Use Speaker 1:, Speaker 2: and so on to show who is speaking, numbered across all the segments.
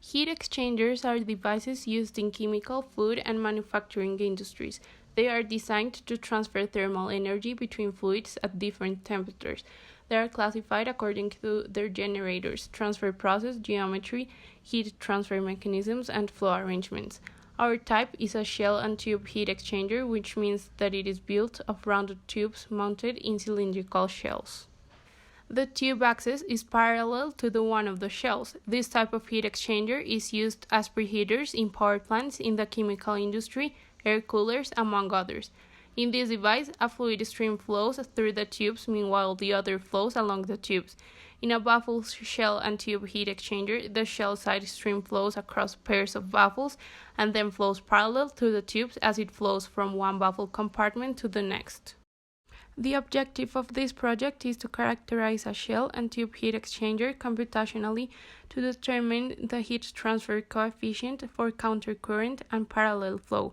Speaker 1: Heat exchangers are devices used in chemical, food, and manufacturing industries. They are designed to transfer thermal energy between fluids at different temperatures. They are classified according to their generators, transfer process, geometry, heat transfer mechanisms, and flow arrangements. Our type is a shell and tube heat exchanger, which means that it is built of rounded tubes mounted in cylindrical shells. The tube axis is parallel to the one of the shells. This type of heat exchanger is used as preheaters in power plants in the chemical industry, air coolers, among others. In this device, a fluid stream flows through the tubes, meanwhile the other flows along the tubes. In a baffle shell and tube heat exchanger, the shell side stream flows across pairs of baffles and then flows parallel to the tubes as it flows from one baffle compartment to the next. The objective of this project is to characterize a shell and tube heat exchanger computationally to determine the heat transfer coefficient for countercurrent and parallel flow.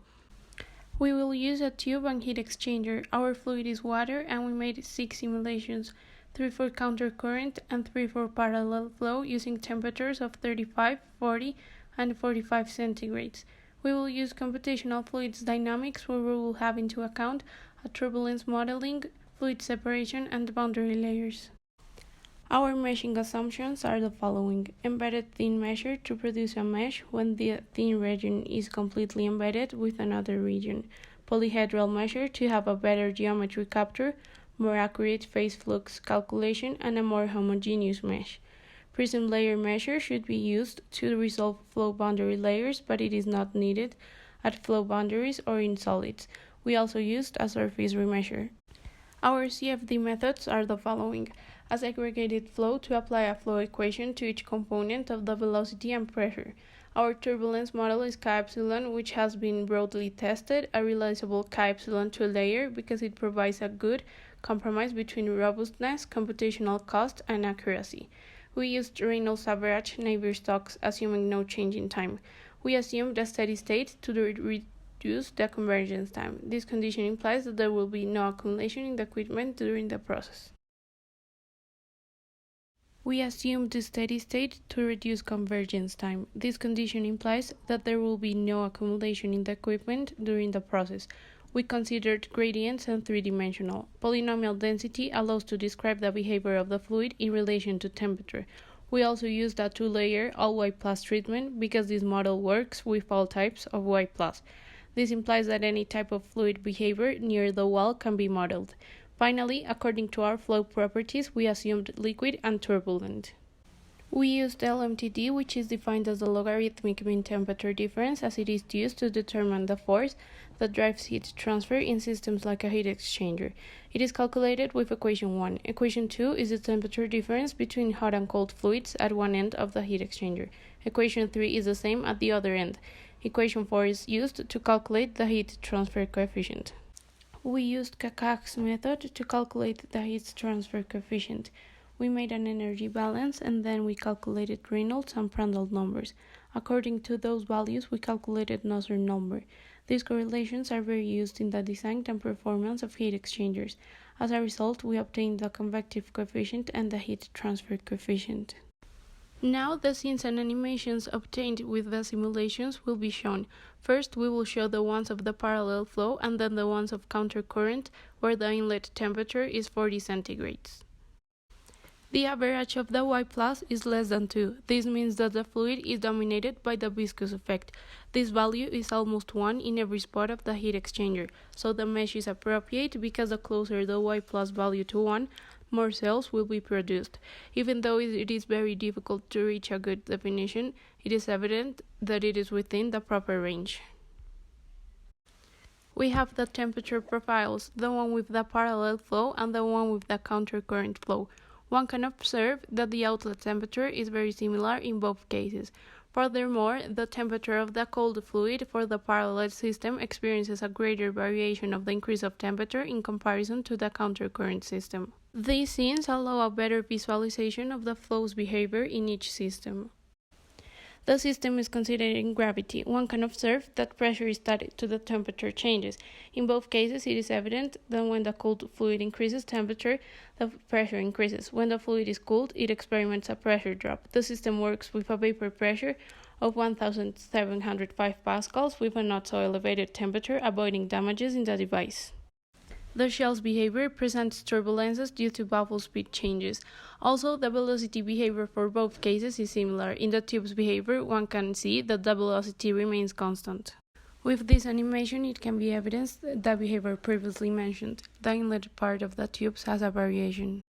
Speaker 1: We will use a tube and heat exchanger. Our fluid is water and we made 6 simulations, 3 for countercurrent and 3 for parallel flow using temperatures of 35, 40, and 45 centigrades. We will use computational fluids dynamics where we will have into account a turbulence modeling, fluid separation, and boundary layers. Our meshing assumptions are the following. Embedded thin measure to produce a mesh when the thin region is completely embedded with another region. Polyhedral measure to have a better geometry capture, more accurate phase flux calculation, and a more homogeneous mesh. Prism layer measure should be used to resolve flow boundary layers, but it is not needed at flow boundaries or in solids. We also used a surface remeasure. Our CFD methods are the following. A segregated flow to apply a flow equation to each component of the velocity and pressure. Our turbulence model is K-epsilon, which has been broadly tested, a realizable K-epsilon to a layer because it provides a good compromise between robustness, computational cost, and accuracy. We used Reynolds average Navier-Stokes, assuming no change in time. We assumed a steady state to reduce the convergence time. This condition implies that there will be no accumulation in the equipment during the process. We assumed the steady state to reduce convergence time. This condition implies that there will be no accumulation in the equipment during the process. We considered gradients and three-dimensional. Polynomial density allows to describe the behavior of the fluid in relation to temperature. We also used a two-layer all-Y plus treatment because this model works with all types of Y plus. This implies that any type of fluid behavior near the wall can be modeled. Finally, according to our flow properties, we assumed liquid and turbulent. We used LMTD, which is defined as the logarithmic mean temperature difference, as it is used to determine the force that drives heat transfer in systems like a heat exchanger. It is calculated with equation 1. Equation 2 is the temperature difference between hot and cold fluids at one end of the heat exchanger. Equation 3 is the same at the other end. Equation 4 is used to calculate the heat transfer coefficient. We used Kakak's method to calculate the heat transfer coefficient. We made an energy balance and then we calculated Reynolds and Prandtl numbers. According to those values, we calculated Nusselt number. These correlations are very used in the design and performance of heat exchangers. As a result, we obtained the convective coefficient and the heat transfer coefficient. Now the scenes and animations obtained with the simulations will be shown. First, we will show the ones of the parallel flow and then the ones of countercurrent, where the inlet temperature is 40 centigrades. The average of the Y plus is less than 2. This means that the fluid is dominated by the viscous effect. This value is almost 1 in every spot of the heat exchanger, so the mesh is appropriate because the closer the Y plus value to 1, more cells will be produced. Even though it is very difficult to reach a good definition, it is evident that it is within the proper range. We have the temperature profiles, the one with the parallel flow and the one with the countercurrent flow. One can observe that the outlet temperature is very similar in both cases. Furthermore, the temperature of the cold fluid for the parallel system experiences a greater variation of the increase of temperature in comparison to the countercurrent system. These scenes allow a better visualization of the flow's behavior in each system. The system is considering gravity. One can observe that pressure is static to the temperature changes. In both cases, it is evident that when the cold fluid increases temperature, the pressure increases. When the fluid is cooled, it experiments a pressure drop. The system works with a vapor pressure of 1705 pascals with a not so elevated temperature, avoiding damages in the device. The shell's behavior presents turbulences due to bubble speed changes. Also, the velocity behavior for both cases is similar. In the tube's behavior, one can see that the velocity remains constant. With this animation, it can be evidenced the behavior previously mentioned. The inlet part of the tubes has a variation.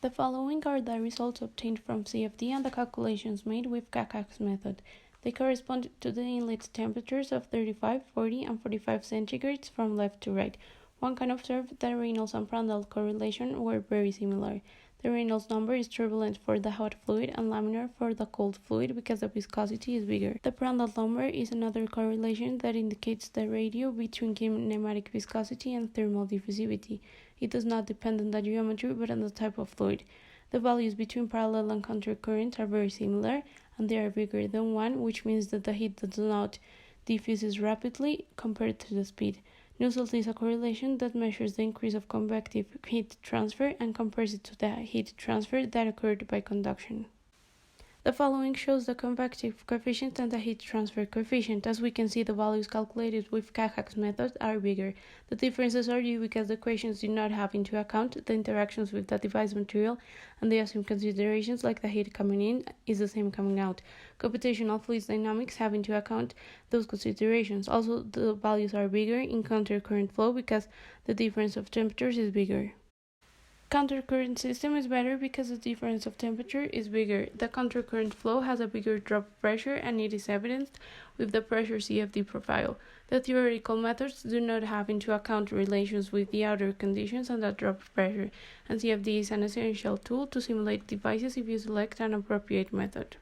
Speaker 1: The following are the results obtained from CFD and the calculations made with Cacax's method. They correspond to the inlet temperatures of 35, 40, and 45 centigrades from left to right. One can observe that Reynolds and Prandtl correlation were very similar. The Reynolds number is turbulent for the hot fluid and laminar for the cold fluid because the viscosity is bigger. The Prandtl number is another correlation that indicates the ratio between kinematic viscosity and thermal diffusivity. It does not depend on the geometry but on the type of fluid. The values between parallel and counter currents are very similar, and they are bigger than 1, which means that the heat does not diffuses rapidly compared to the speed. Nusselt is a correlation that measures the increase of convective heat transfer and compares it to the heat transfer that occurred by conduction. The following shows the convective coefficient and the heat transfer coefficient. As we can see, the values calculated with Cacax's method are bigger. The differences are due because the equations do not have into account the interactions with the device material, and they assume considerations like the heat coming in is the same coming out. Computational fluid dynamics have into account those considerations. Also, the values are bigger in counter-current flow because the difference of temperatures is bigger. Countercurrent system is better because the difference of temperature is bigger. The countercurrent flow has a bigger drop pressure, and it is evidenced with the pressure CFD profile. The theoretical methods do not have into account relations with the outer conditions and the drop pressure, and CFD is an essential tool to simulate devices if you select an appropriate method.